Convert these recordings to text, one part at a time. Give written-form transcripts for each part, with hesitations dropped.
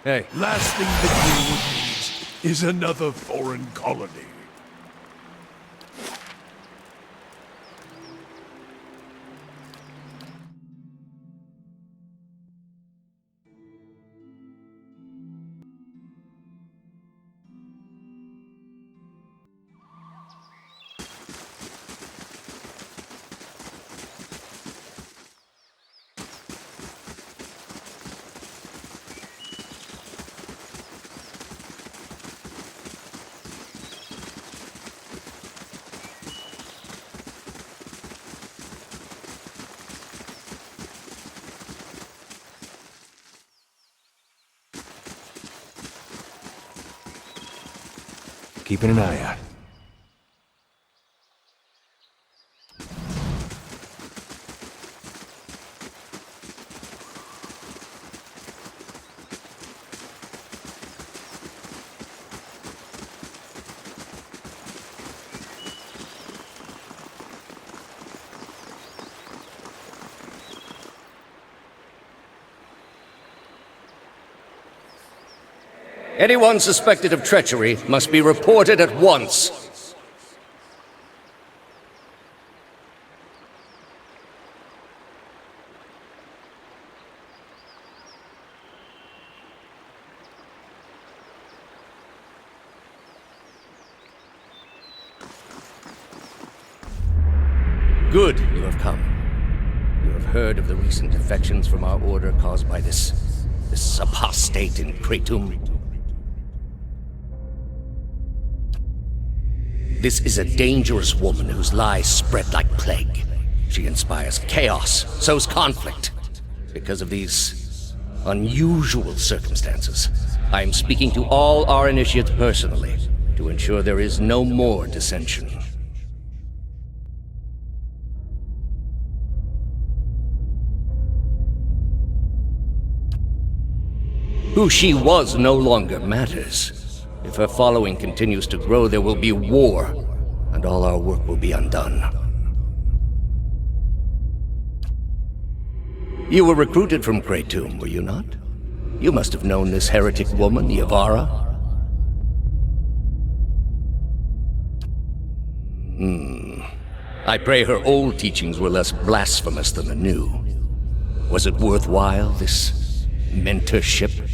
Hey. Last thing the Greenwood needs is another foreign colony. Keeping an eye out. Anyone suspected of treachery must be reported at once. Good, you have come. You have heard of the recent defections from our order caused by this apostate in Kratom. This is a dangerous woman whose lies spread like plague. She inspires chaos, sows conflict. Because of these unusual circumstances, I am speaking to all our initiates personally to ensure there is no more dissension. Who she was no longer matters. If her following continues to grow, there will be war, and all our work will be undone. You were recruited from Kratom, were you not? You must have known this heretic woman, Yavara. I pray her old teachings were less blasphemous than the new. Was it worthwhile, this mentorship?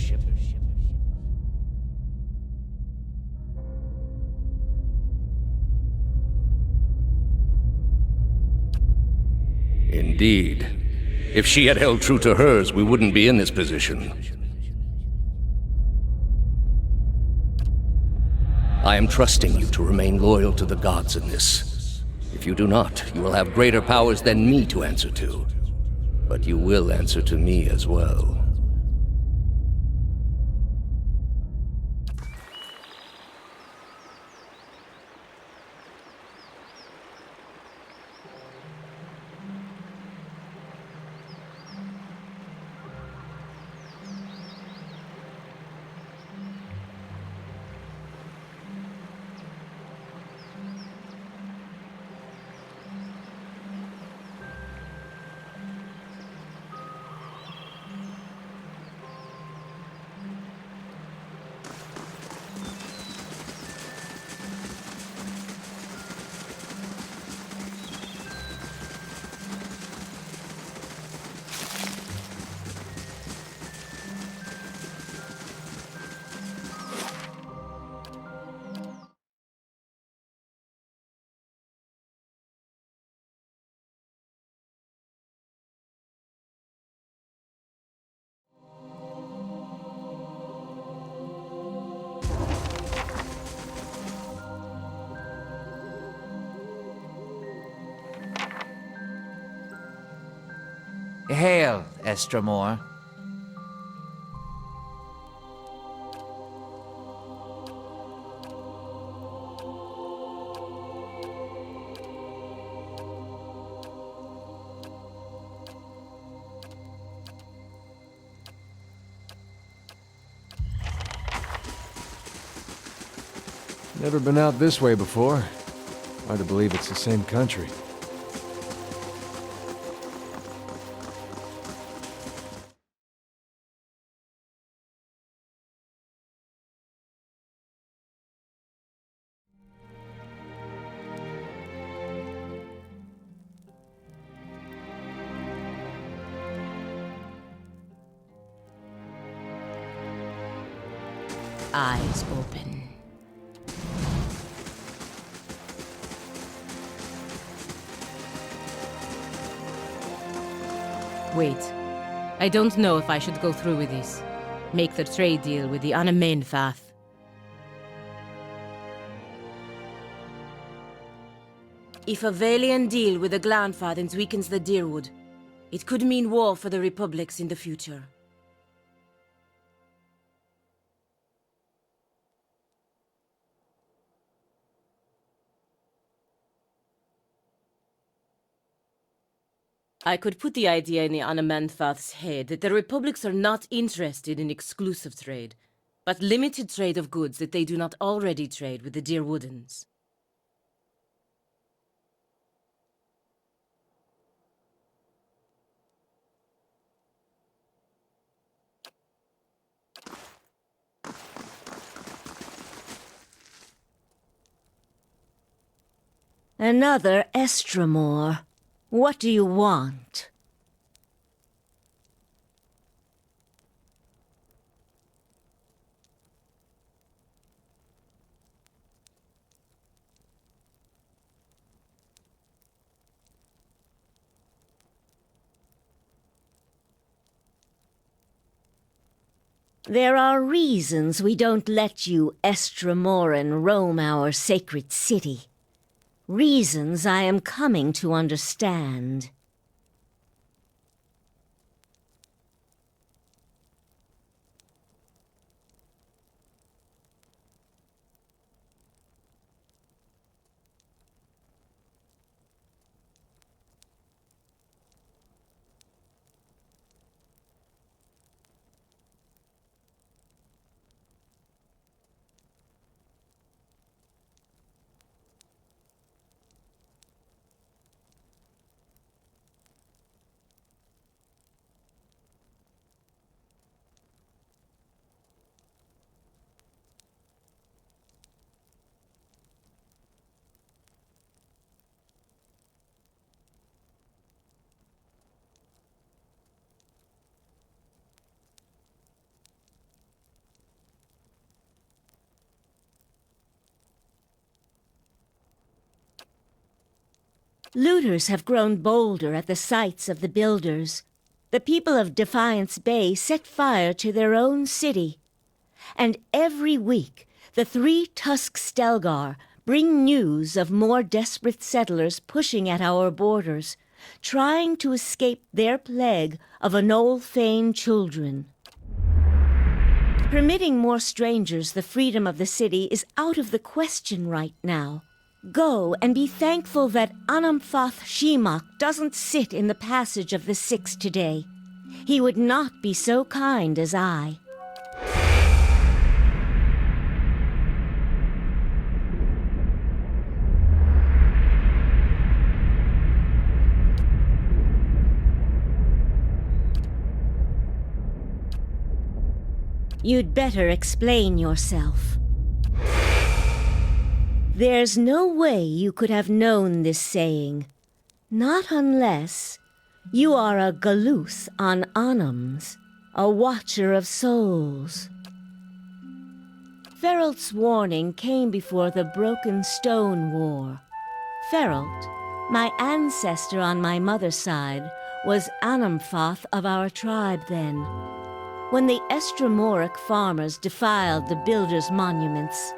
Indeed. If she had held true to hers, we wouldn't be in this position. I am trusting you to remain loyal to the gods in this. If you do not, you will have greater powers than me to answer to. But you will answer to me as well. Hail, Estramore. Never been out this way before. Hard to believe it's the same country. eyes open. Wait. I don't know if I should go through with this. Make the trade deal with the Anamenfath. If a Valiant deal with the Glanfathens weakens the Deerwood, it could mean war for the Republics in the future. I could put the idea in the Anamenfath's head that the Republics are not interested in exclusive trade, but limited trade of goods that they do not already trade with the Deerwoodens. Another Estramore. What do you want? There are reasons we don't let you Estramoran roam our sacred city. Reasons I am coming to understand. Looters have grown bolder at the sights of the builders. The people of Defiance Bay set fire to their own city. And every week, the 3 Tusk Stelgar bring news of more desperate settlers pushing at our borders, trying to escape their plague of Anolfane children. Permitting more strangers the freedom of the city is out of the question right now. Go and be thankful that Anamfath Shemak doesn't sit in the passage of the Six today. He would not be so kind as I. You'd better explain yourself. There's no way you could have known this saying. Not unless you are a Galuth on Anams, a watcher of souls. Feralt's warning came before the Broken Stone War. Feralt, my ancestor on my mother's side, was Anamfath of our tribe then. When the Estramoric farmers defiled the builders' monuments,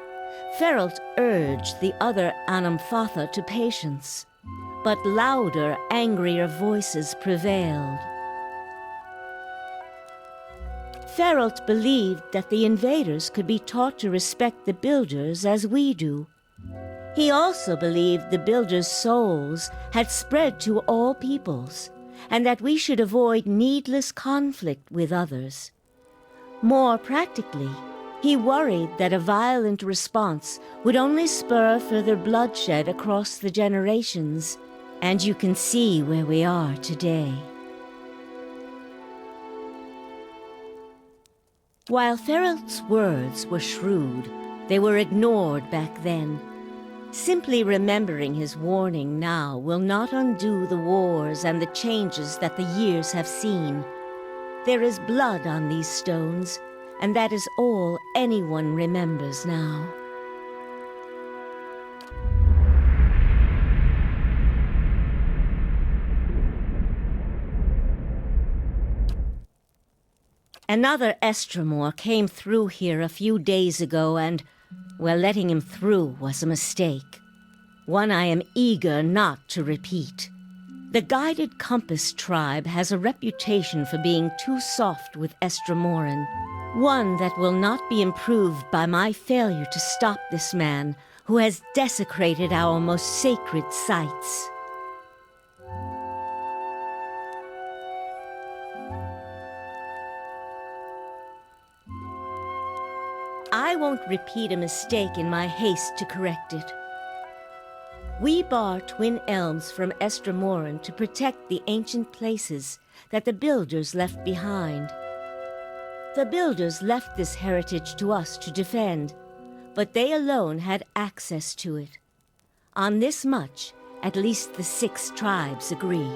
Feralt urged the other Anamfatha to patience, but louder, angrier voices prevailed. Feralt believed that the invaders could be taught to respect the builders as we do. He also believed the builders' souls had spread to all peoples, and that we should avoid needless conflict with others. More practically, he worried that a violent response would only spur further bloodshed across the generations, and you can see where we are today. While Feralt's words were shrewd, they were ignored back then. Simply remembering his warning now will not undo the wars and the changes that the years have seen. There is blood on these stones, and that is all anyone remembers now. Another Estremor came through here a few days ago, and, well, letting him through was a mistake. One I am eager not to repeat. The Guided Compass tribe has a reputation for being too soft with Estremoran, one that will not be improved by my failure to stop this man who has desecrated our most sacred sites. I won't repeat a mistake in my haste to correct it. We bar twin elms from Estremoran to protect the ancient places that the builders left behind. The builders left this heritage to us to defend, but they alone had access to it. On this much, at least the 6 tribes agree.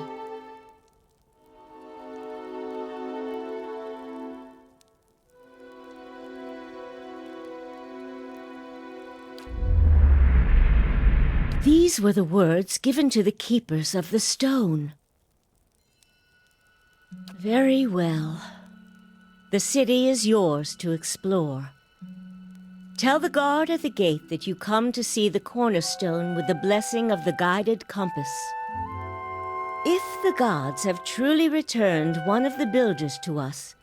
These were the words given to the keepers of the stone. Very well. The city is yours to explore. Tell the guard at the gate that you come to see the cornerstone with the blessing of the Guided Compass. If the gods have truly returned one of the builders to us,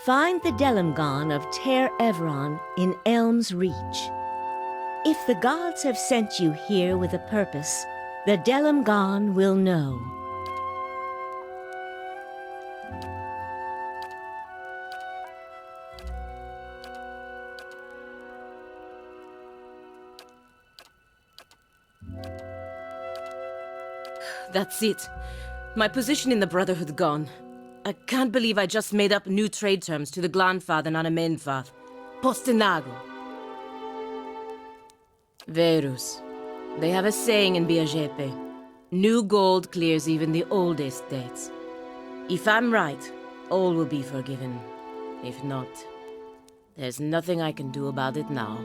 find the Delimgon of Ter Evron in Elm's Reach. If the gods have sent you here with a purpose, the Delimgon will know. That's it. My position in the Brotherhood gone. I can't believe I just made up new trade terms to the Glanfath and Anamenfath. Postenago. Verus. They have a saying in Biajepe. New gold clears even the oldest debts. If I'm right, all will be forgiven. If not, there's nothing I can do about it now.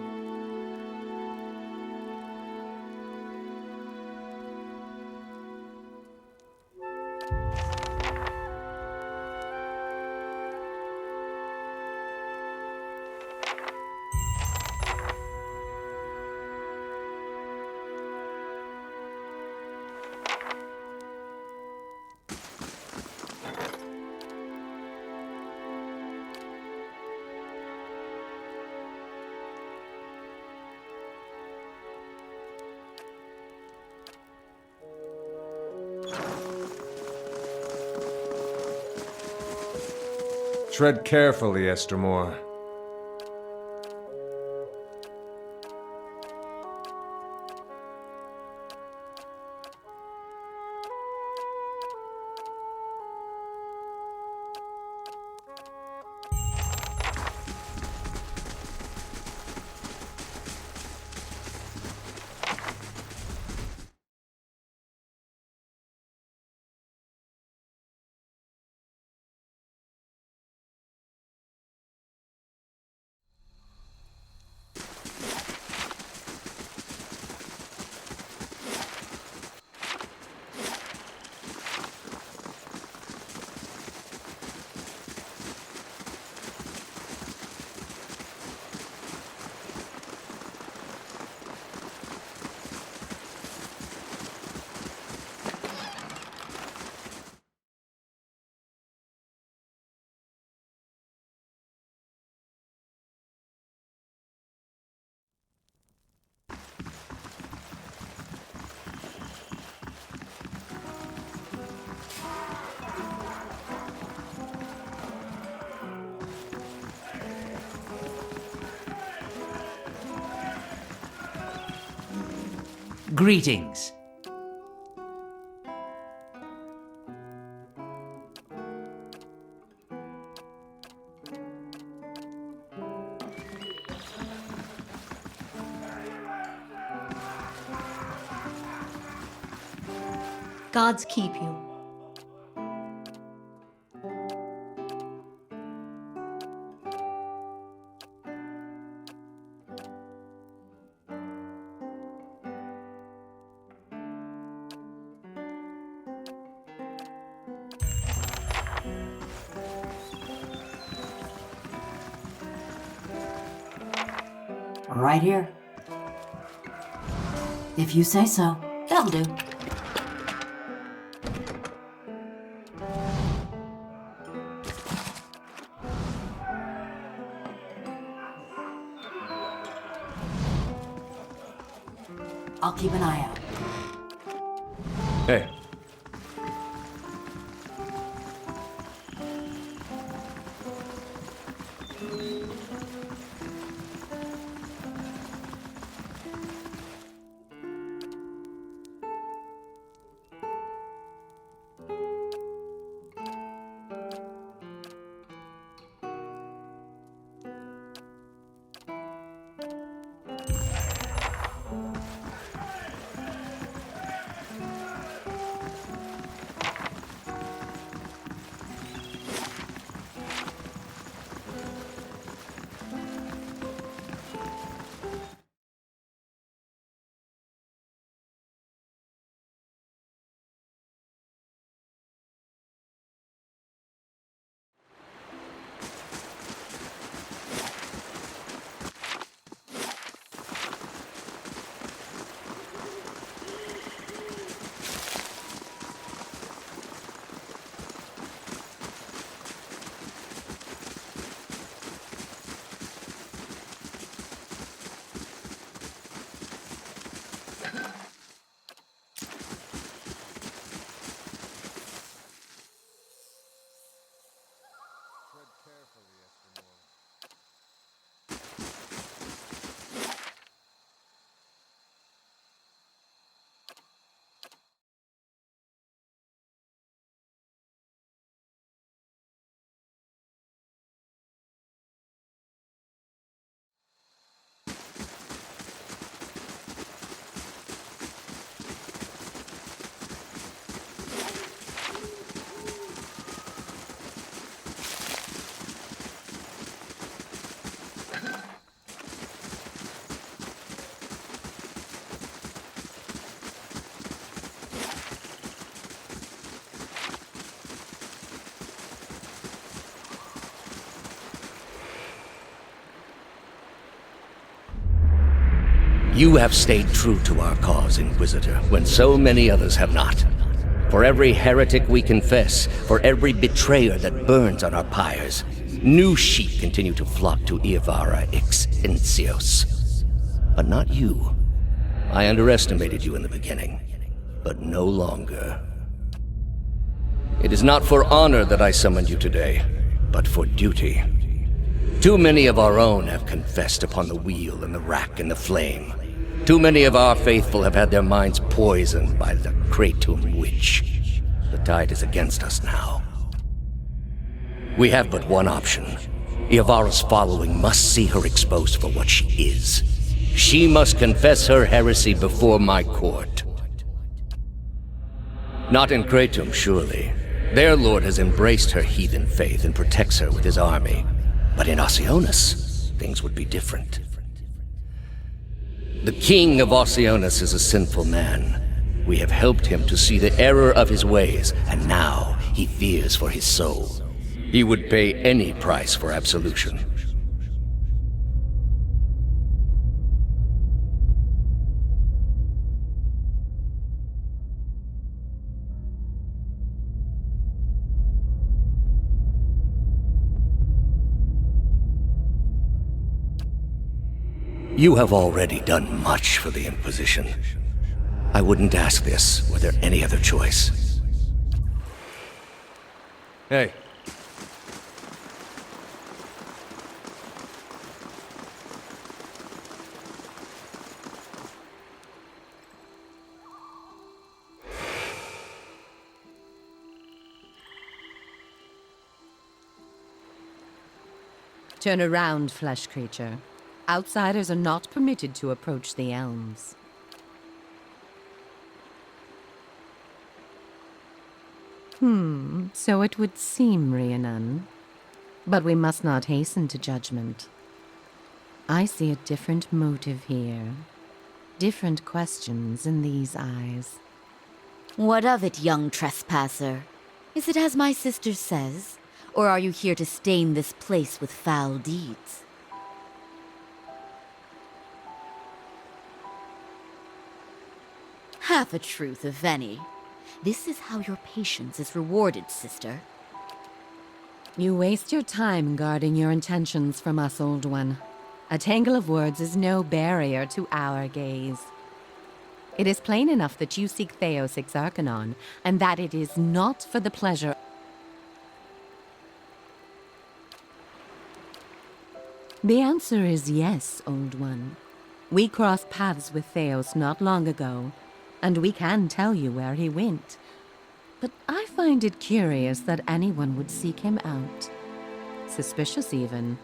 Tread carefully, Estremor. Greetings. Gods keep you. Right here. If you say so, that'll do. I'll keep an eye out. Hey. You have stayed true to our cause, Inquisitor, when so many others have not. For every heretic we confess, for every betrayer that burns on our pyres, new sheep continue to flock to Iavara ex Encios. But not you. I underestimated you in the beginning, but no longer. It is not for honor that I summoned you today, but for duty. Too many of our own have confessed upon the wheel and the rack and the flame. Too many of our faithful have had their minds poisoned by the Kratom witch. The tide is against us now. We have but one option. Iavara's following must see her exposed for what she is. She must confess her heresy before my court. Not in Kratom, surely. Their lord has embraced her heathen faith and protects her with his army. But in Oceanus, things would be different. The king of Oceanus is a sinful man. We have helped him to see the error of his ways, and now he fears for his soul. He would pay any price for absolution. You have already done much for the Inquisition. I wouldn't ask this were there any other choice. Hey. Turn around, flesh creature. Outsiders are not permitted to approach the elms. So it would seem, Rhiannon. But we must not hasten to judgment. I see a different motive here. Different questions in these eyes. What of it, young trespasser? Is it as my sister says? Or are you here to stain this place with foul deeds? Half a truth, if any. This is how your patience is rewarded, sister. You waste your time guarding your intentions from us, old one. A tangle of words is no barrier to our gaze. It is plain enough that you seek Theos Exarchanon, and that it is not for the pleasure. The answer is yes, old one. We crossed paths with Theos not long ago, and we can tell you where he went. But I find it curious that anyone would seek him out. Suspicious, even.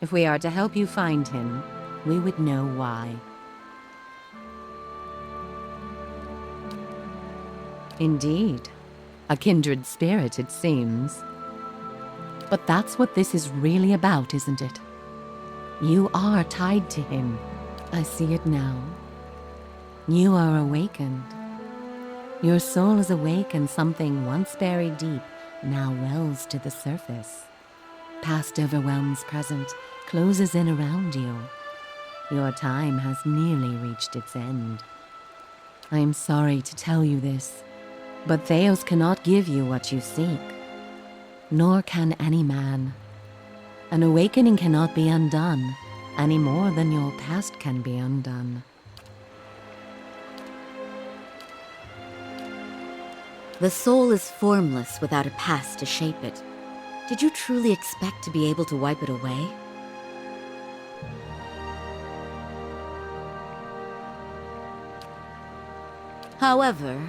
If we are to help you find him, we would know why. Indeed. A kindred spirit, it seems. But that's what this is really about, isn't it? You are tied to him. I see it now. You are awakened. Your soul is awake, and something once buried deep now wells to the surface. Past overwhelms present, closes in around you. Your time has nearly reached its end. I am sorry to tell you this, but Theos cannot give you what you seek. Nor can any man. An awakening cannot be undone, any more than your past can be undone. The soul is formless without a past to shape it. Did you truly expect to be able to wipe it away? However,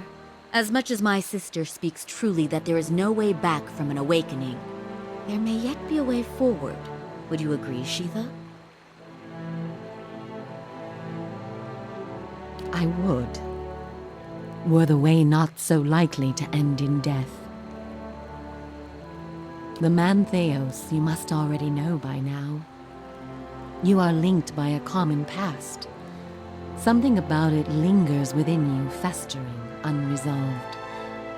as much as my sister speaks truly that there is no way back from an awakening, there may yet be a way forward. Would you agree, Sheetha? I would. Were the way not so likely to end in death. The man Theos you must already know by now. You are linked by a common past. Something about it lingers within you, festering, unresolved.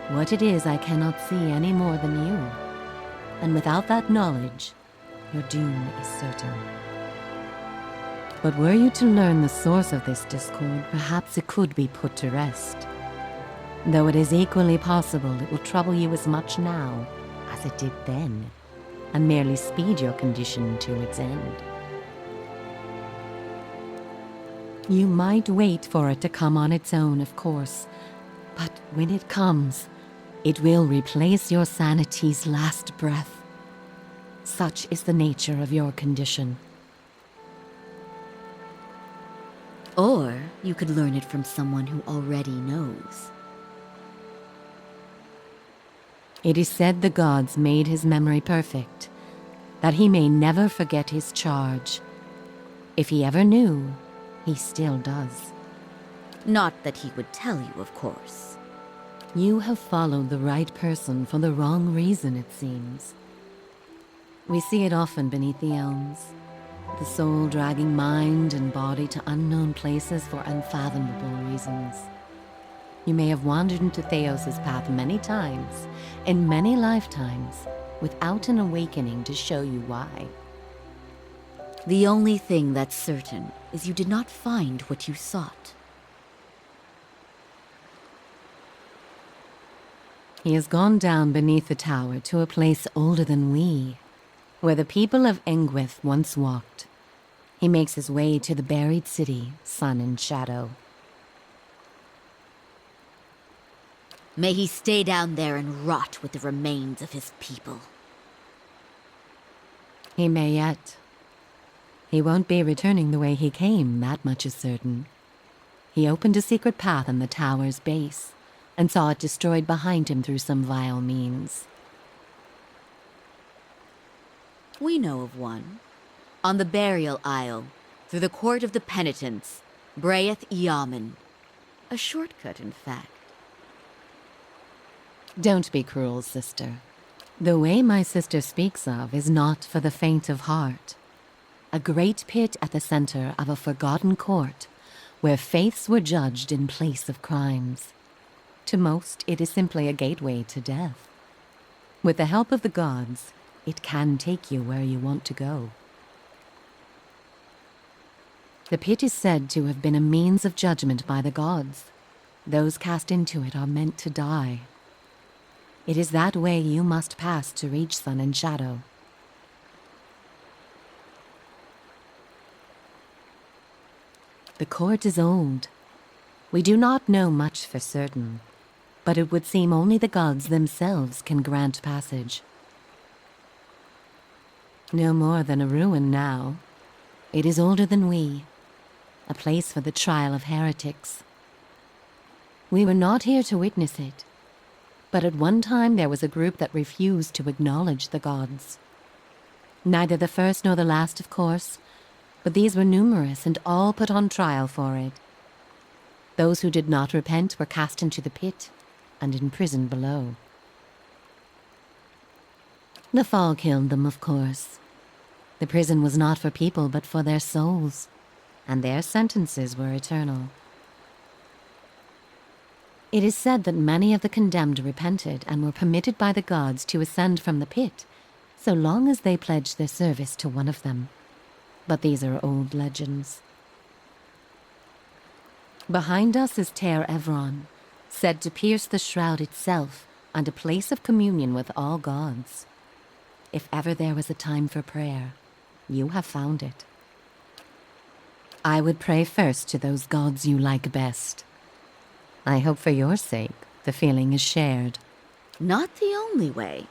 What it is I cannot see any more than you. And without that knowledge, your doom is certain. But were you to learn the source of this discord, perhaps it could be put to rest. Though it is equally possible it will trouble you as much now as it did then, and merely speed your condition to its end. You might wait for it to come on its own, of course, but when it comes, it will replace your sanity's last breath. Such is the nature of your condition. Or you could learn it from someone who already knows. It is said the gods made his memory perfect, that he may never forget his charge. If he ever knew, he still does. Not that he would tell you, of course. You have followed the right person for the wrong reason, it seems. We see it often beneath the elms, the soul dragging mind and body to unknown places for unfathomable reasons. You may have wandered into Theos' path many times, in many lifetimes, without an awakening to show you why. The only thing that's certain is you did not find what you sought. He has gone down beneath the tower to a place older than we, where the people of Engwith once walked. He makes his way to the buried city, sun and shadow. May he stay down there and rot with the remains of his people. He may yet. He won't be returning the way he came, that much is certain. He opened a secret path in the tower's base, and saw it destroyed behind him through some vile means. We know of one. On the burial isle, through the court of the penitents, Braeth Yaman. A shortcut, in fact. Don't be cruel, sister. The way my sister speaks of is not for the faint of heart. A great pit at the center of a forgotten court, where faiths were judged in place of crimes. To most, it is simply a gateway to death. With the help of the gods, it can take you where you want to go. The pit is said to have been a means of judgment by the gods. Those cast into it are meant to die. It is that way you must pass to reach Sun and Shadow. The court is old. We do not know much for certain, but it would seem only the gods themselves can grant passage. No more than a ruin now. It is older than we, a place for the trial of heretics. We were not here to witness it, but at one time there was a group that refused to acknowledge the gods. Neither the first nor the last, of course, but these were numerous and all put on trial for it. Those who did not repent were cast into the pit and imprisoned below. The fall killed them, of course. The prison was not for people but for their souls, and their sentences were eternal. It is said that many of the condemned repented and were permitted by the gods to ascend from the pit, so long as they pledged their service to one of them. But these are old legends. Behind us is Ter Evron, said to pierce the shroud itself and a place of communion with all gods. If ever there was a time for prayer, you have found it. I would pray first to those gods you like best. I hope for your sake the feeling is shared. Not the only way.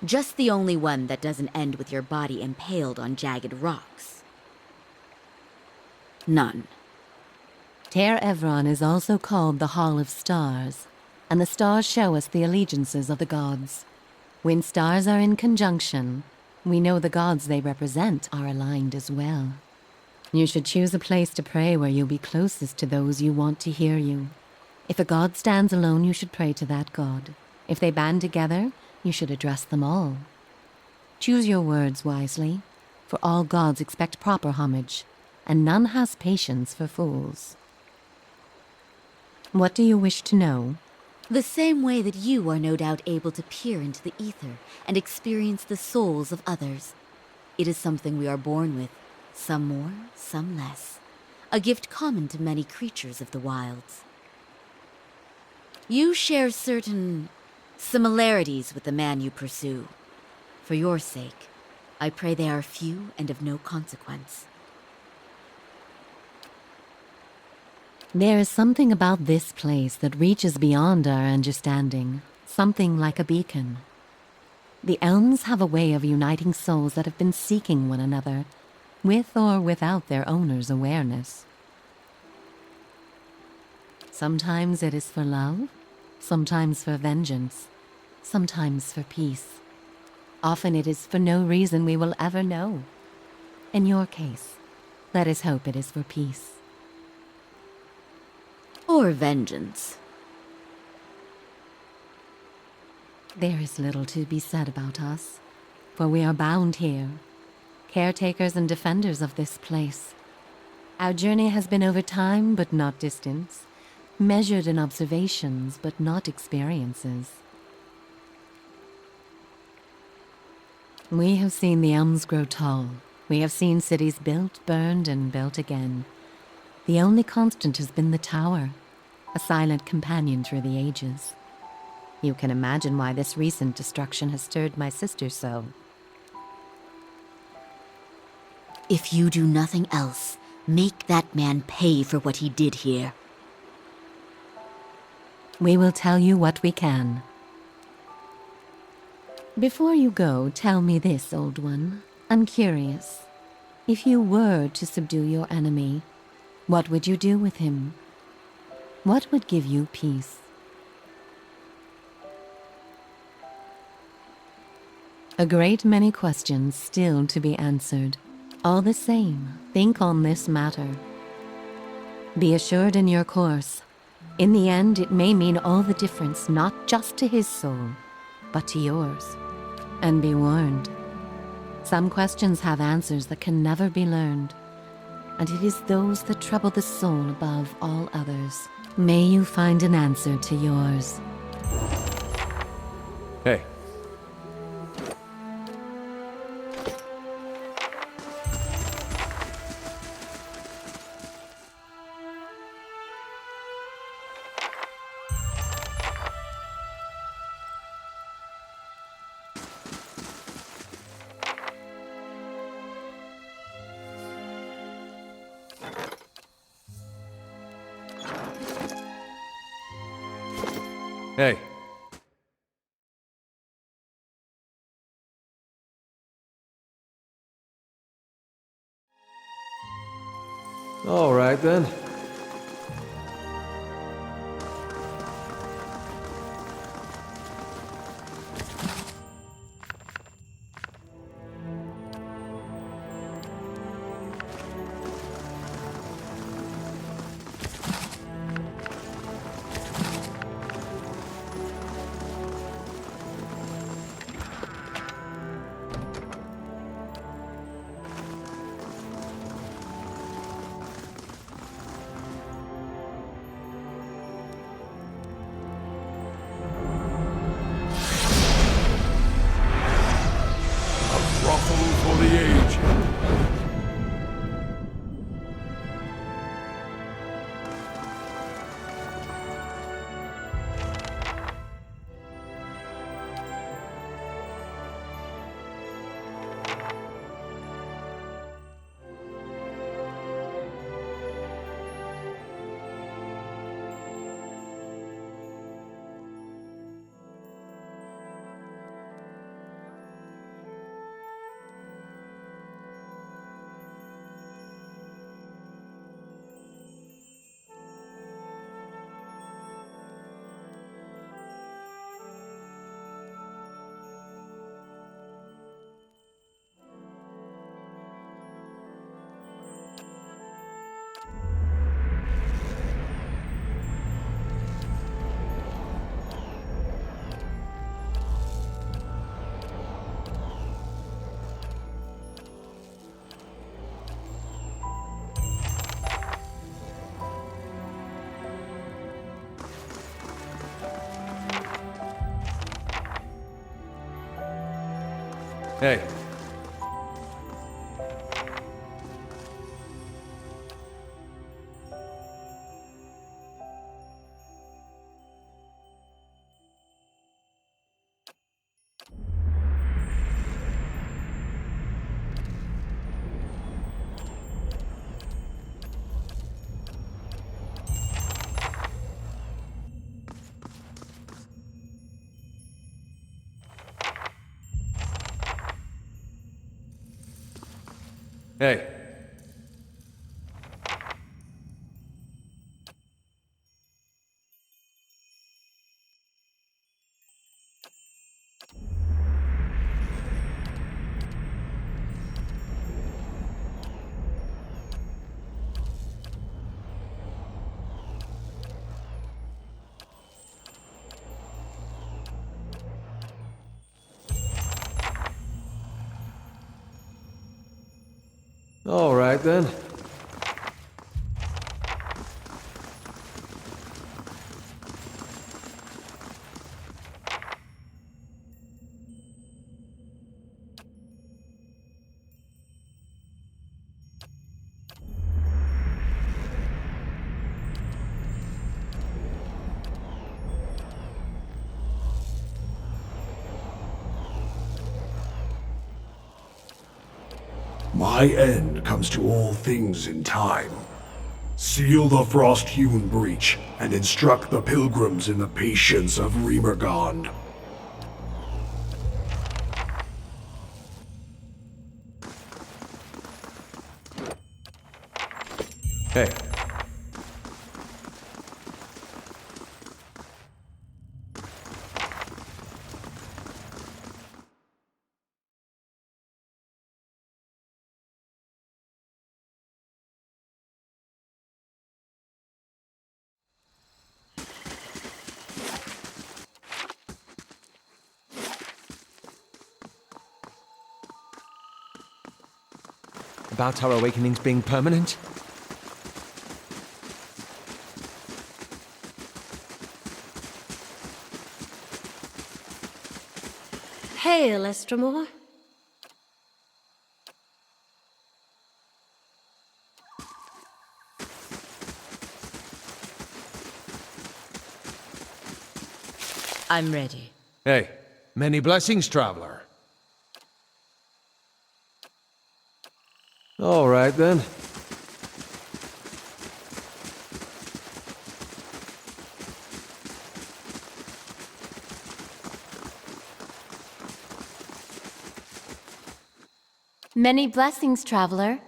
Just the only one that doesn't end with your body impaled on jagged rocks. None. Ter Evron is also called the Hall of Stars, and the stars show us the allegiances of the gods. When stars are in conjunction, we know the gods they represent are aligned as well. You should choose a place to pray where you'll be closest to those you want to hear you. If a god stands alone, you should pray to that god. If they band together, you should address them all. Choose your words wisely, for all gods expect proper homage, and none has patience for fools. What do you wish to know? The same way that you are no doubt able to peer into the ether and experience the souls of others. It is something we are born with, some more, some less. A gift common to many creatures of the wilds. You share certain similarities with the man you pursue. For your sake, I pray they are few and of no consequence. There is something about this place that reaches beyond our understanding, something like a beacon. The elms have a way of uniting souls that have been seeking one another, with or without their owner's awareness. Sometimes it is for love, sometimes for vengeance, sometimes for peace. Often it is for no reason we will ever know. In your case, let us hope it is for peace. Or vengeance. There is little to be said about us, for we are bound here, caretakers and defenders of this place. Our journey has been over time but not distance, measured in observations but not experiences. We have seen the elms grow tall. We have seen cities built, burned, and built again. The only constant has been the tower, a silent companion through the ages. You can imagine why this recent destruction has stirred my sister so. If you do nothing else, make that man pay for what he did here. We will tell you what we can. Before you go, tell me this, old one. I'm curious. If you were to subdue your enemy, what would you do with him? What would give you peace? A great many questions still to be answered. All the same, think on this matter. Be assured in your course. In the end, it may mean all the difference, not just to his soul, but to yours. And be warned. Some questions have answers that can never be learned, and it is those that trouble the soul above all others. May you find an answer to yours. Hey. Hey. All right, then. Brothel for the aged. Hey. Hey. All right, then. My end comes to all things in time. Seal the frost-hewn breach, and instruct the pilgrims in the patience of Remergond. Hey. About our awakenings being permanent? Hail, Estremor. I'm ready. Hey. Many blessings, traveler. All right, then. Many blessings, traveler.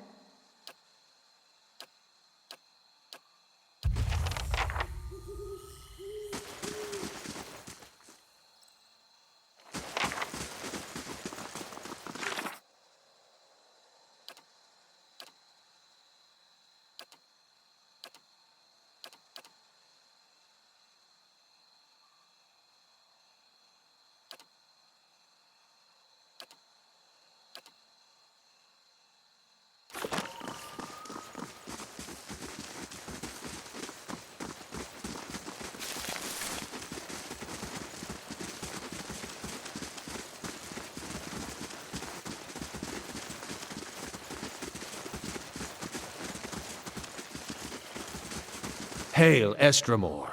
Hail, Estremor.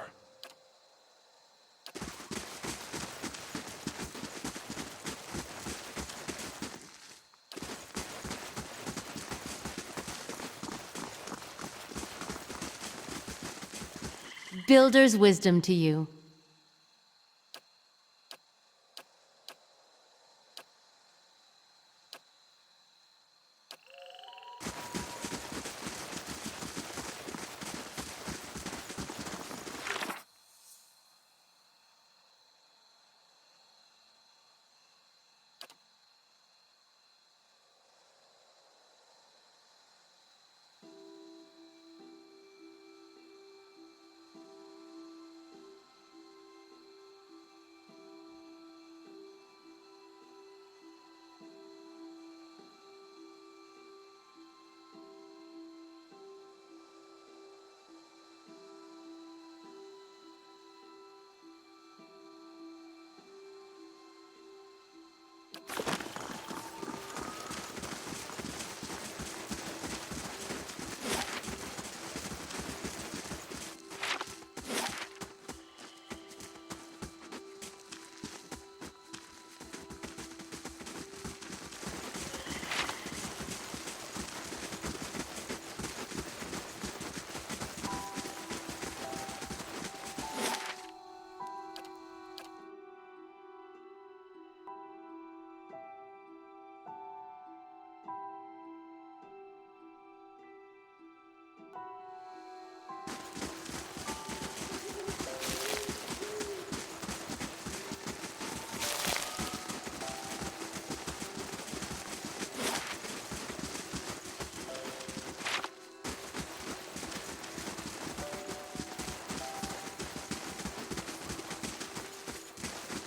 Builder's wisdom to you.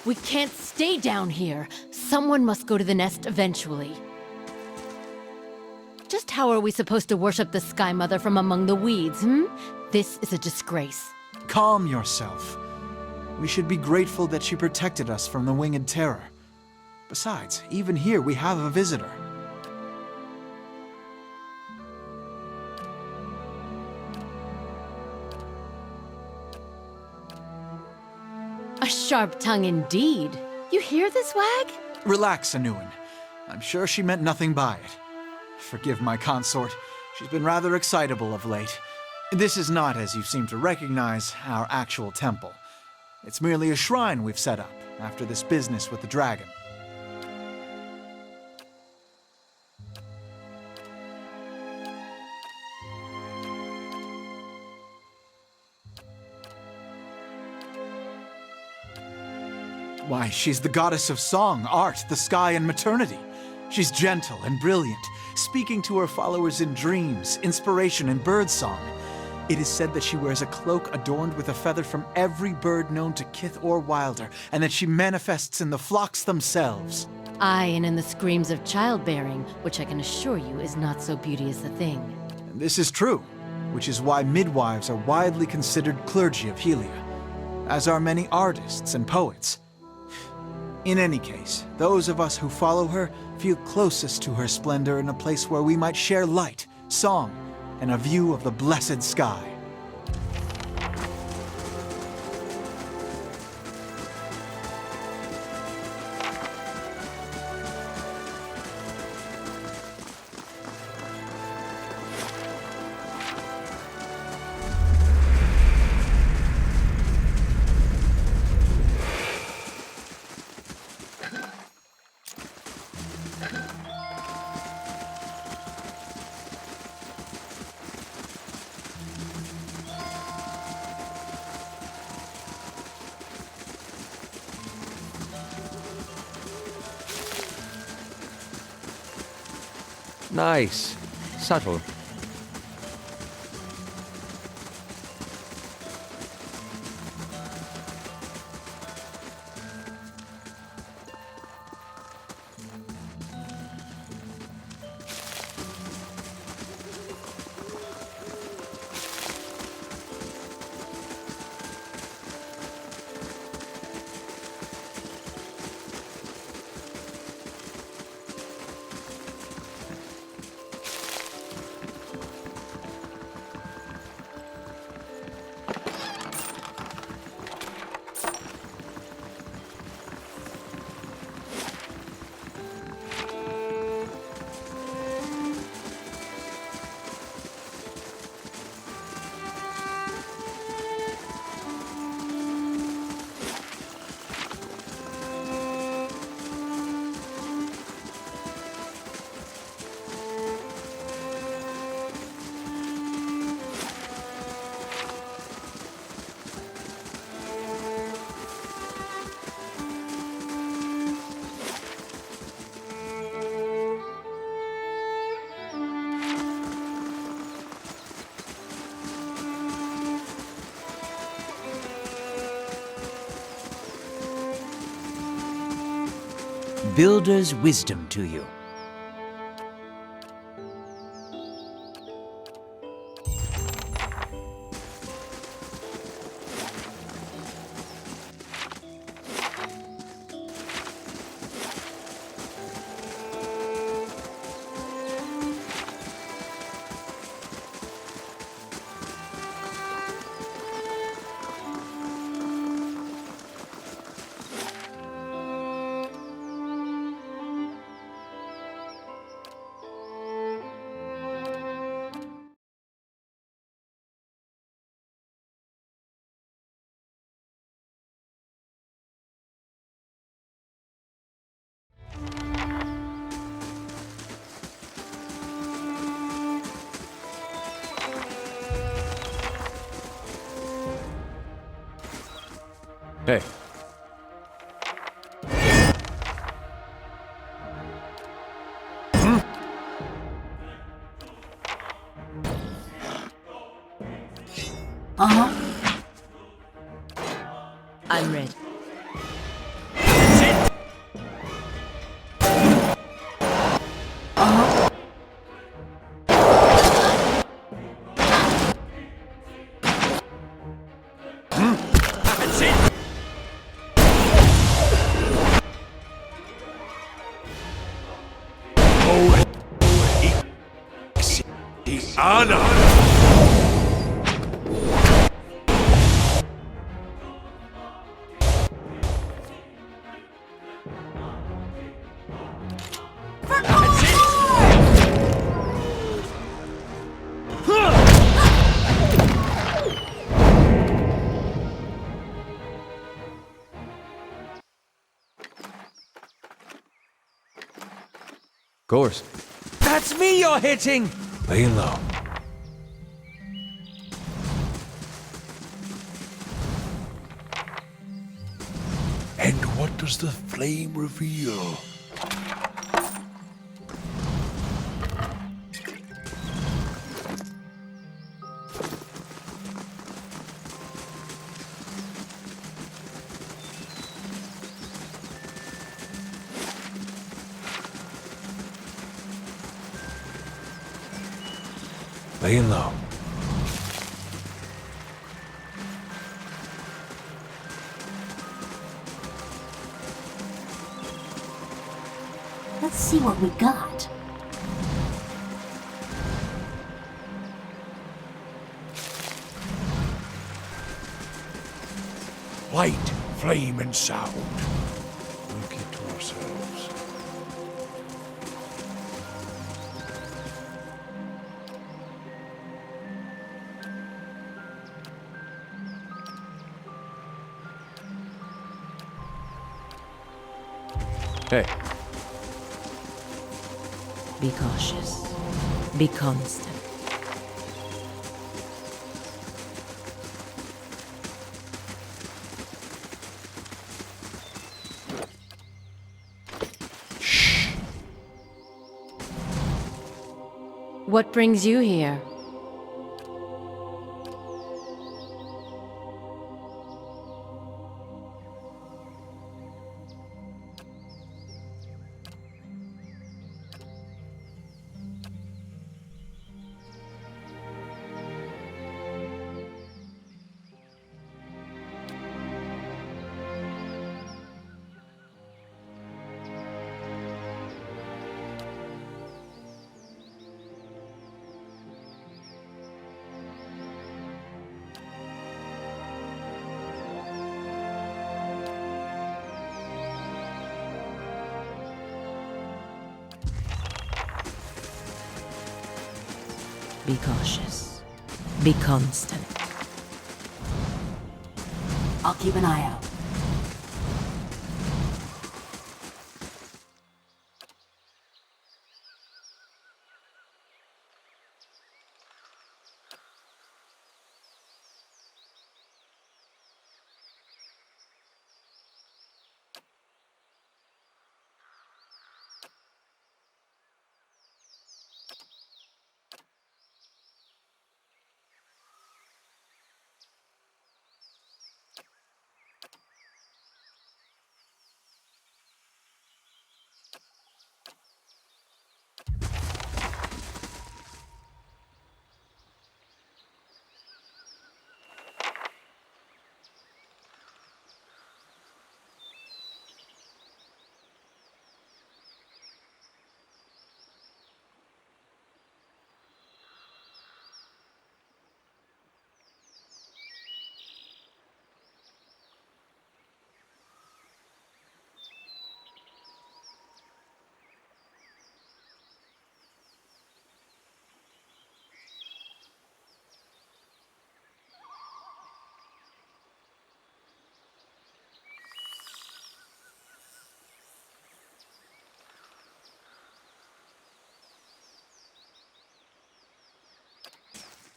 We can't stay down here. Someone must go to the nest eventually. Just how are we supposed to worship the Sky Mother from among the weeds, This is a disgrace. Calm yourself. We should be grateful that she protected us from the winged terror. Besides, even here we have a visitor. A sharp tongue indeed. You hear this, Wag? Relax, Anuin. I'm sure she meant nothing by it. Forgive my consort. She's been rather excitable of late. This is not, as you seem to recognize, our actual temple. It's merely a shrine we've set up after this business with the dragon. Why, she's the goddess of song, art, the sky, and maternity. She's gentle and brilliant, speaking to her followers in dreams, inspiration, and birdsong. It is said that she wears a cloak adorned with a feather from every bird known to kith or wilder, and that she manifests in the flocks themselves. Aye, and in the screams of childbearing, which I can assure you is not so beauteous a thing. And this is true, which is why midwives are widely considered clergy of Helia, as are many artists and poets. In any case, those of us who follow her feel closest to her splendor in a place where we might share light, song, and a view of the blessed sky. Nice. Subtle. Builder's wisdom to you. Hey. I'm ready. Of course. That's me you're hitting! Lay low. And what does the flame reveal? Laying low. Let's see what we got. Light, flame, and sound. We'll keep to ourselves. Hey. Be cautious. Be constant. What brings you here? Be cautious. Be constant. I'll keep an eye out.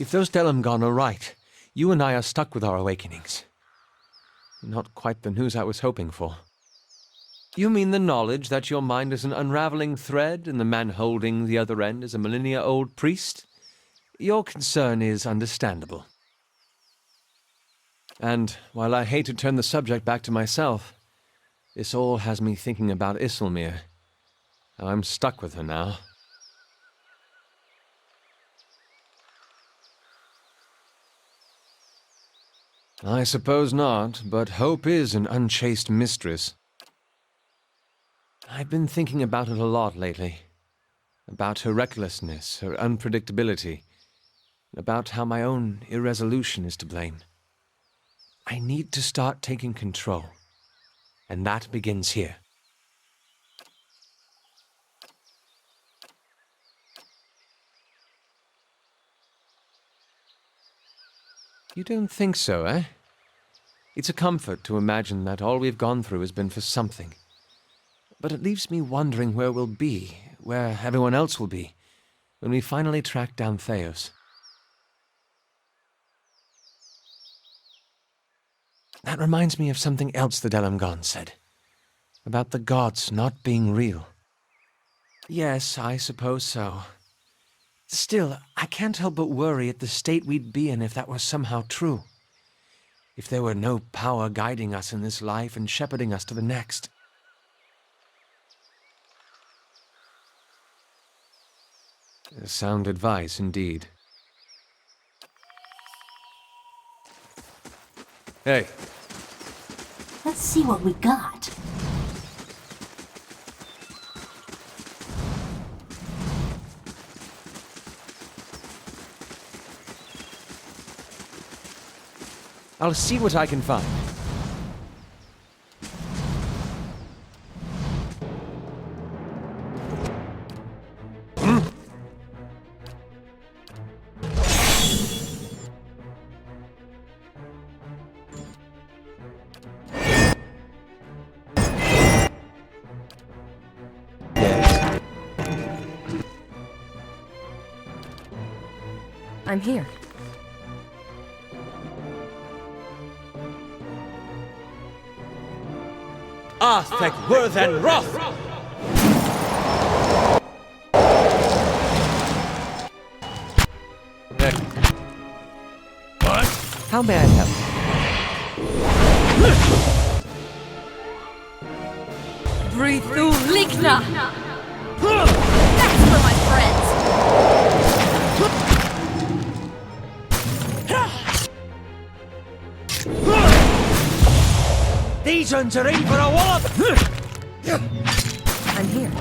If those Delamgon are right, you and I are stuck with our awakenings. Not quite the news I was hoping for. You mean the knowledge that your mind is an unraveling thread and the man holding the other end is a millennia-old priest? Your concern is understandable. And while I hate to turn the subject back to myself, this all has me thinking about Isilmir. I'm stuck with her now. I suppose not, but hope is an unchaste mistress. I've been thinking about it a lot lately. About her recklessness, her unpredictability, about how my own irresolution is to blame. I need to start taking control, and that begins here. You don't think so, eh? It's a comfort to imagine that all we've gone through has been for something. But it leaves me wondering where we'll be, where everyone else will be, when we finally track down Theos. That reminds me of something else the Delamgon said. About the gods not being real. Yes, I suppose so. Still, I can't help but worry at the state we'd be in if that were somehow true. If there were no power guiding us in this life and shepherding us to the next. Sound advice, indeed. Hey. Let's see what we got. I'll see what I can find. I'm here. Arthek Worthen Roth! How may I help? Breathe through Ligna! That's for my friends! These ones are in for a wallop! I'm here.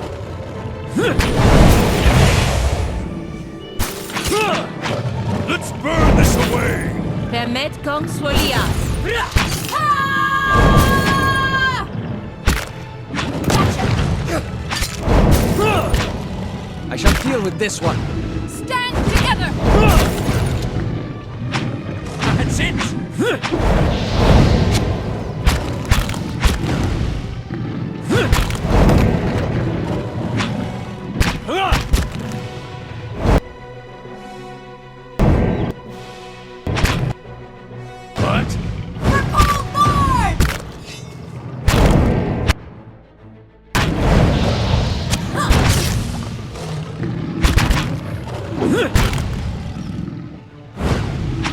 Let's burn this away! Permet kong swolias. I shall deal with this one. Stand together! That's it!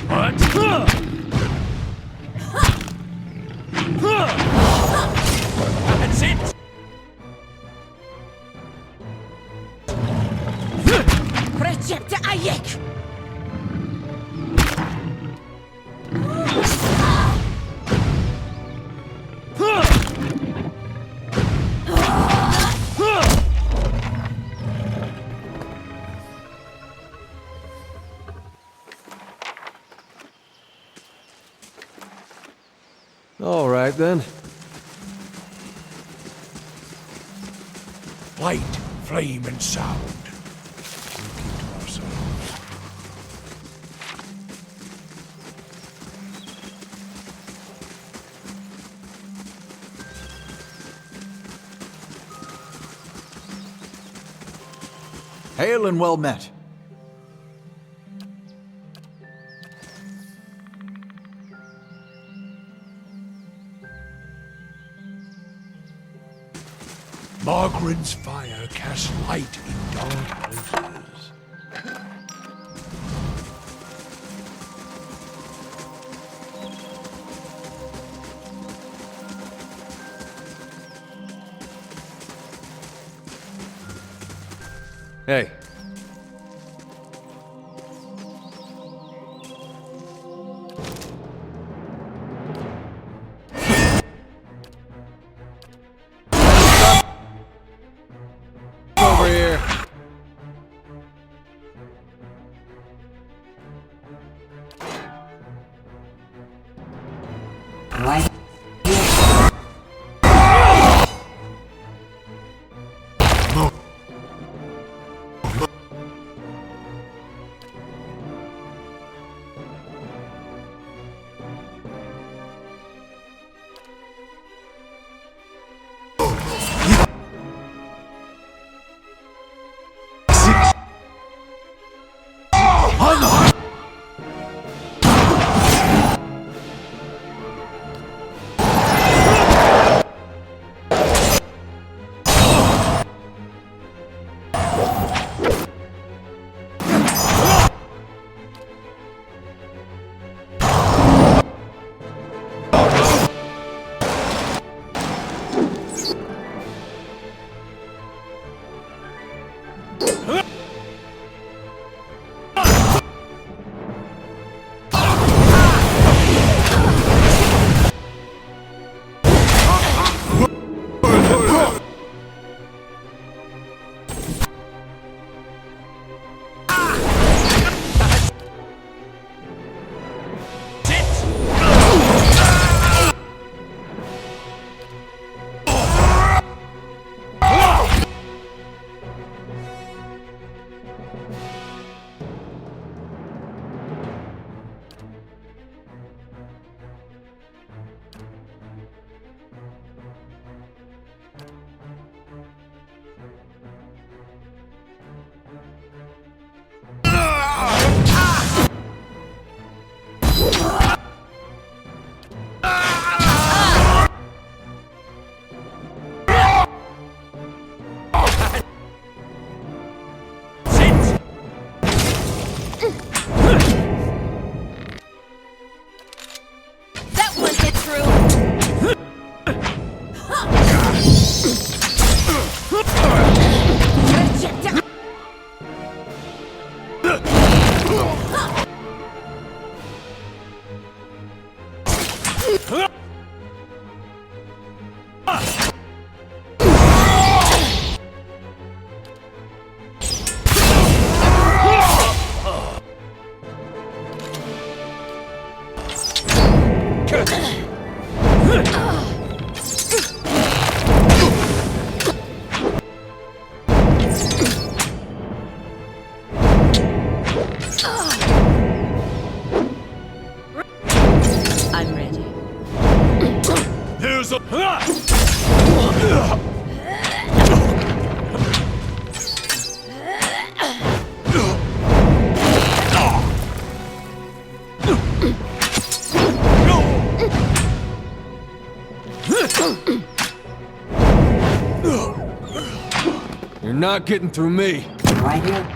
What? That's it! Precepte Ayek! All right, then. Light, flame, and sound. We'll keep to ourselves. Hail and well met. Margaren's fire casts light in dark places. Hey. Over here. Right. of... You're not getting through me. Right here.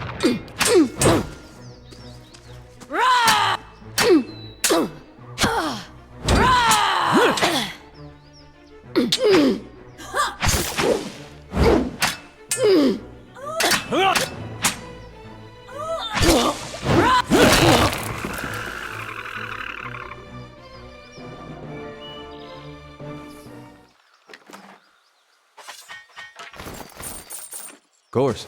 Of course.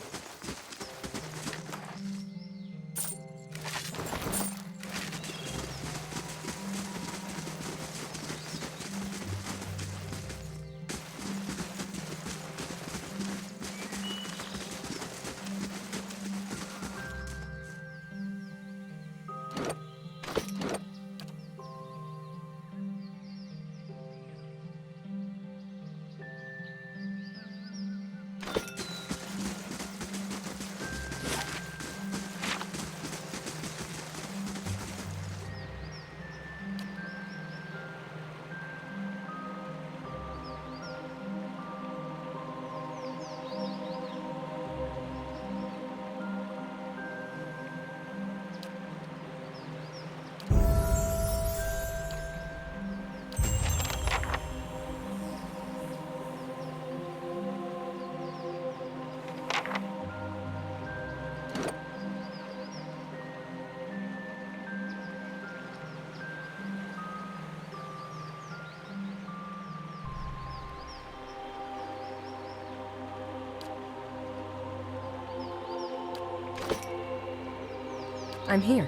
I'm here.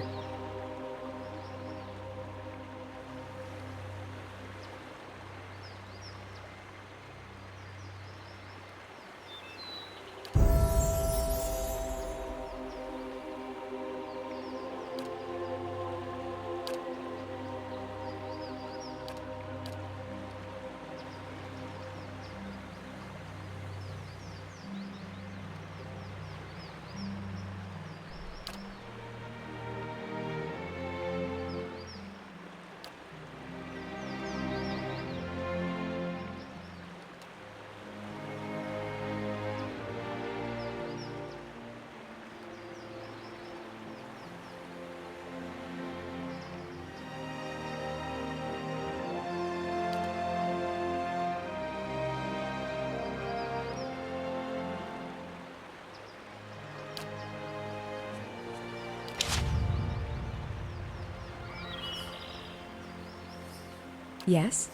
Yes?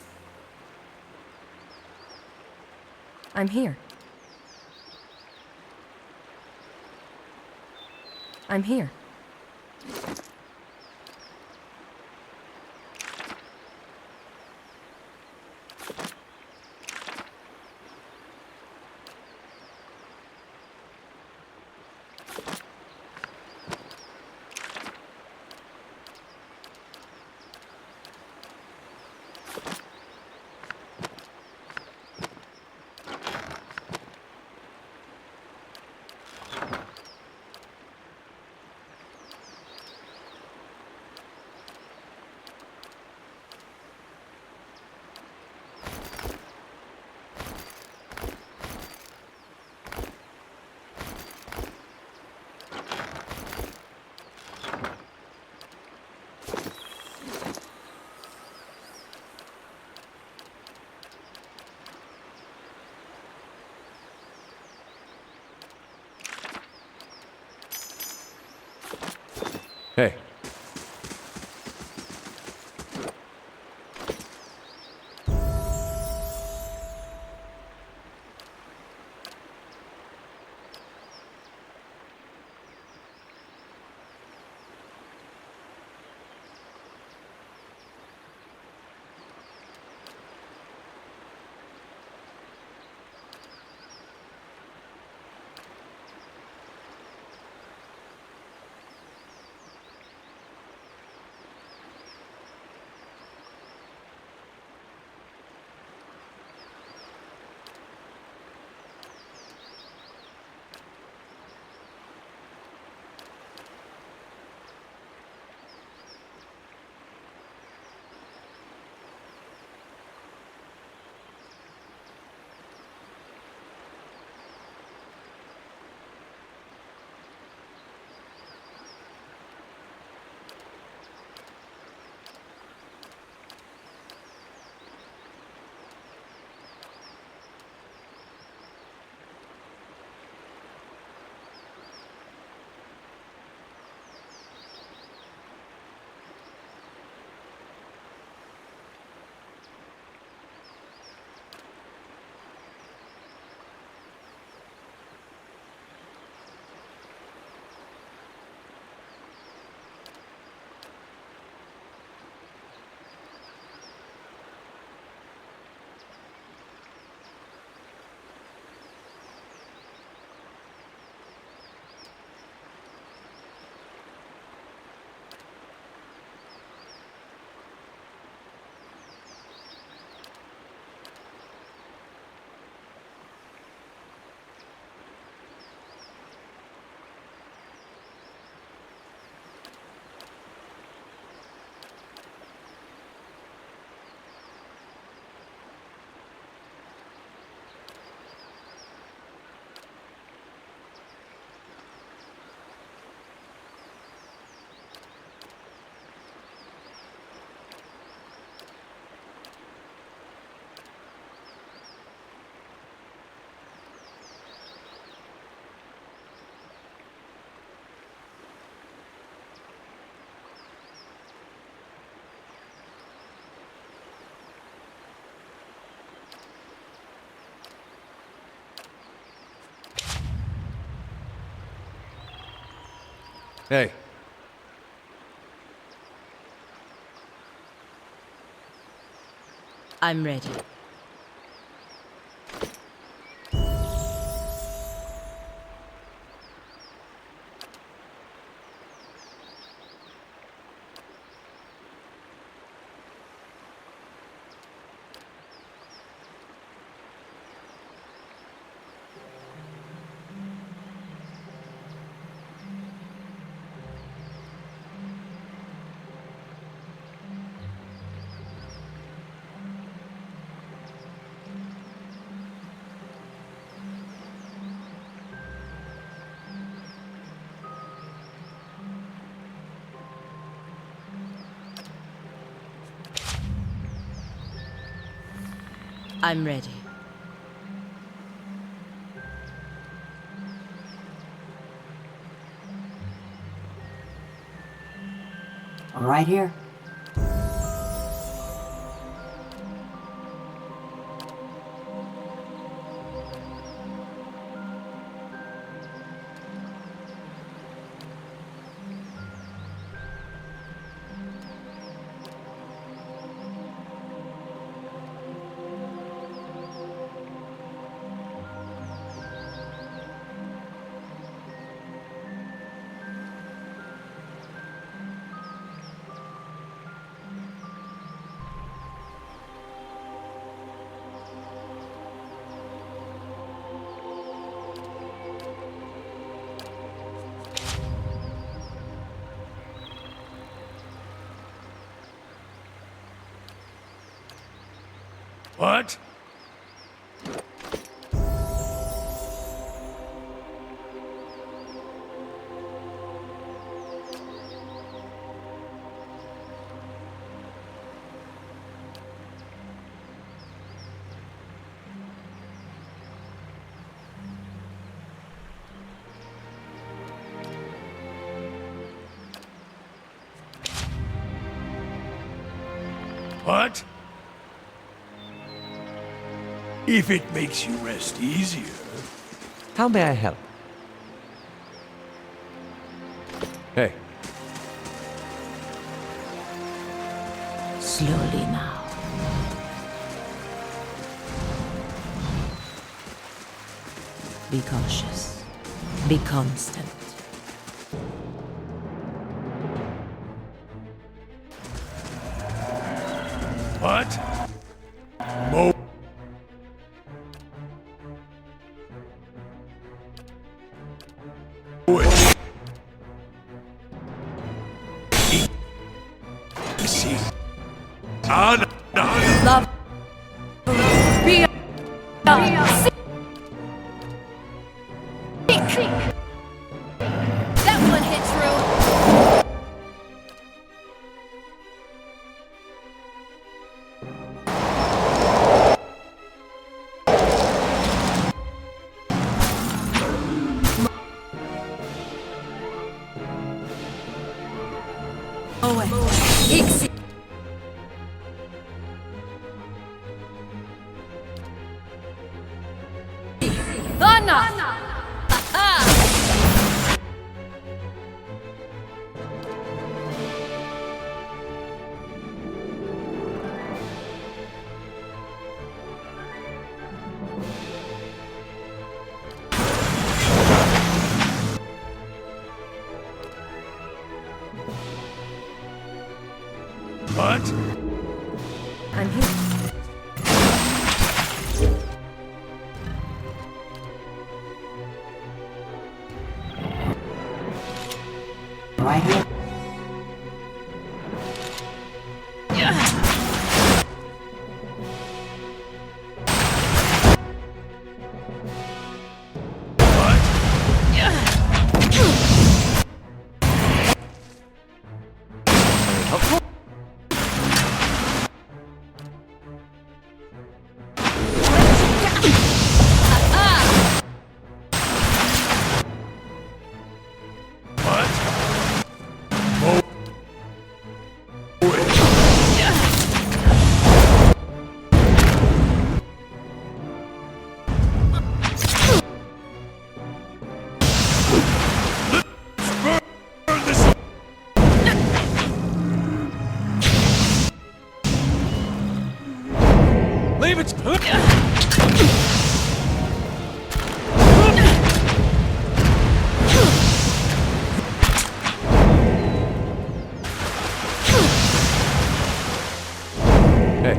I'm here. I'm here. Hey. Hey. I'm ready. I'm ready. Right here. What? What? If it makes you rest easier. How may I help? Hey. Slowly now. Be cautious. Be constant. What? Mo. See. Love. Be. That one hit true. Ixi. Anna. What? I'm here. Right here. Leave it! Hey.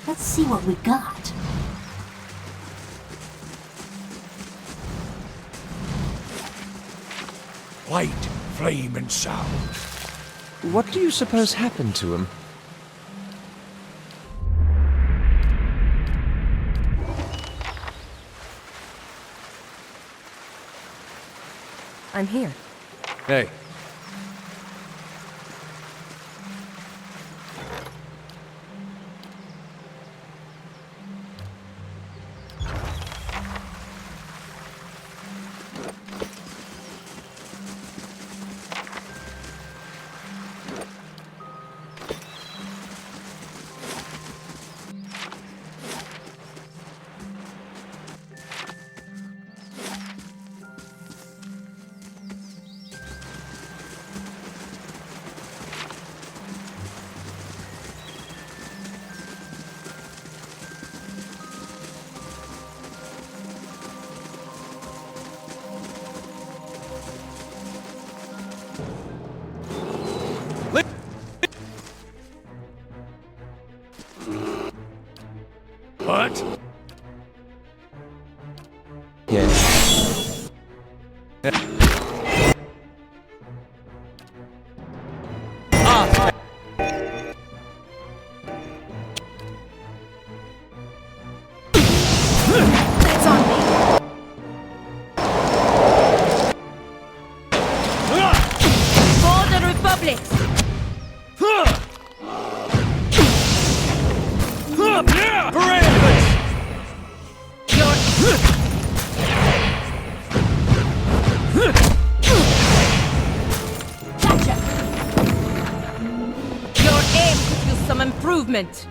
Let's see what we got. Light, flame, and sound. What do you suppose happened to him? I'm here. Hey. What? Yes. That's on me. For the Republic! Your aim could use some improvement.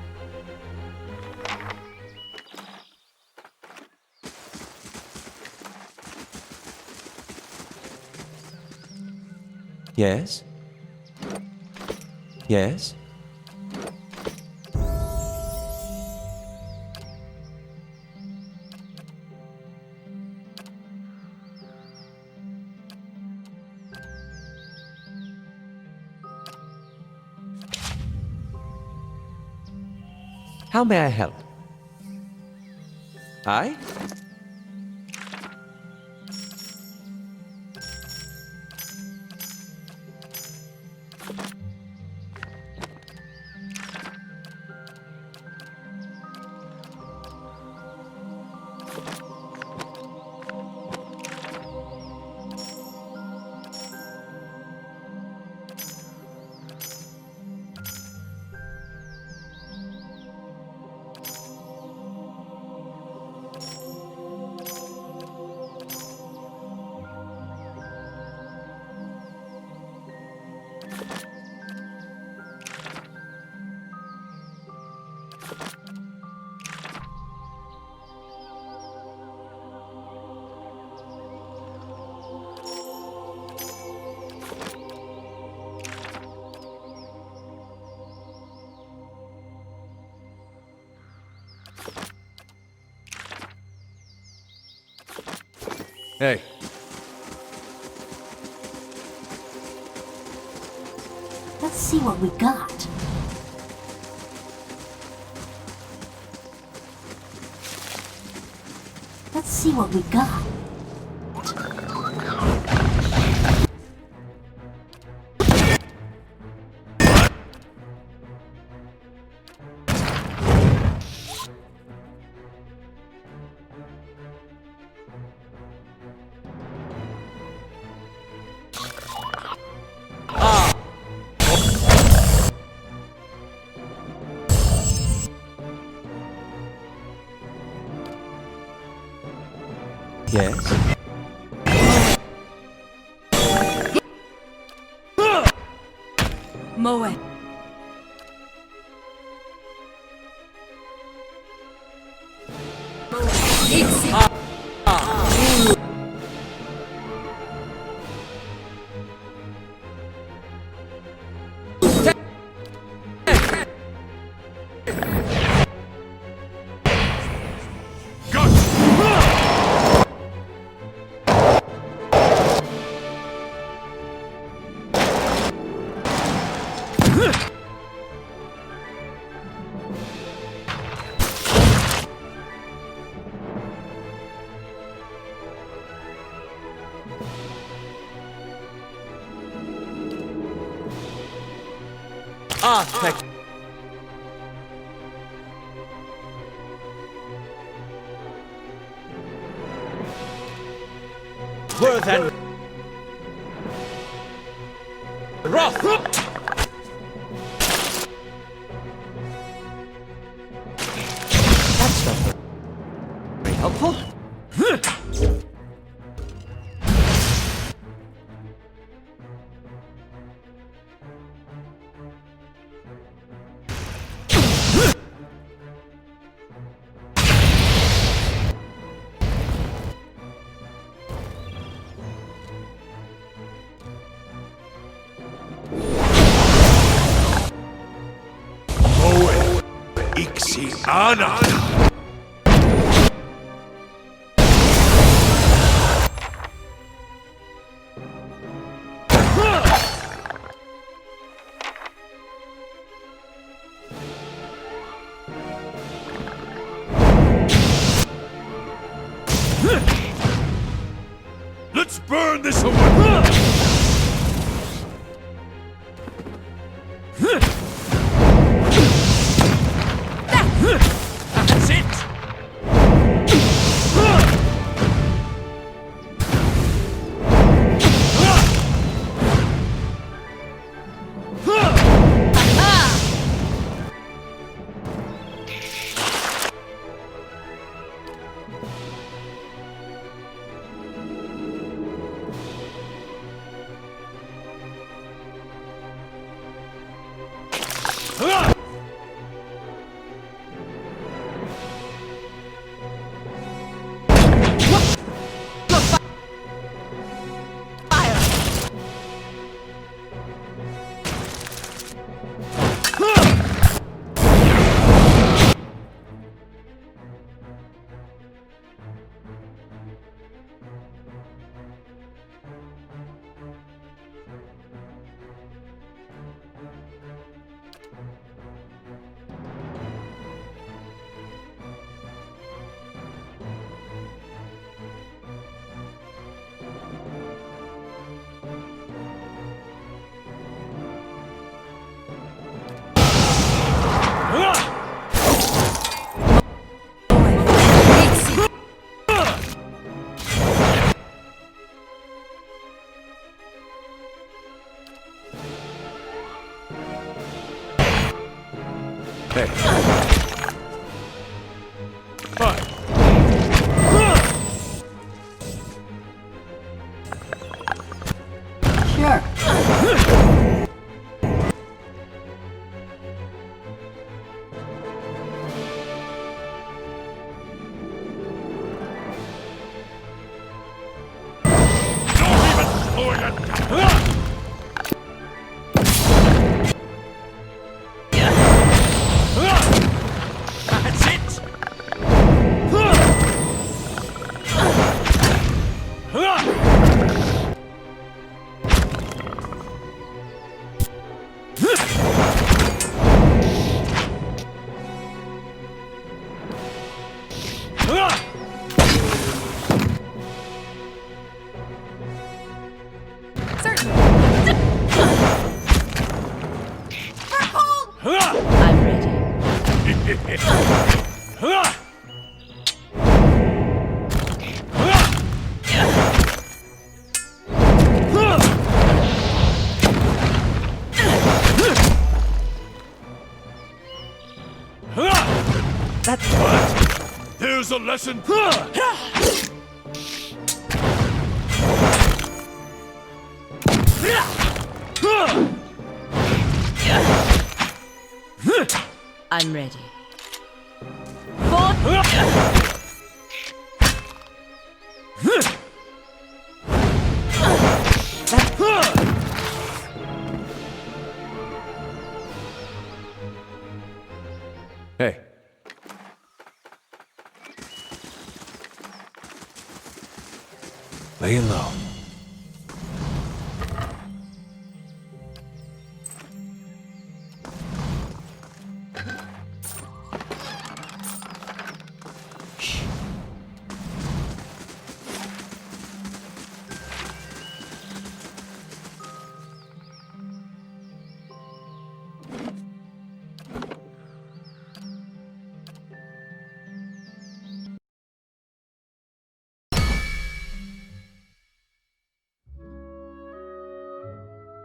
Yes? Yes? How may I help? Aye? Hey. Let's see what we got. Let's see what we got. Yes? Moe. Ah, thank you. Worth and wrath. That's not very helpful. Ana! Let's burn this away! That's it! Hey. Fine. Sure. That's it! I'm ready. That's what? There's a lesson. I'm ready. For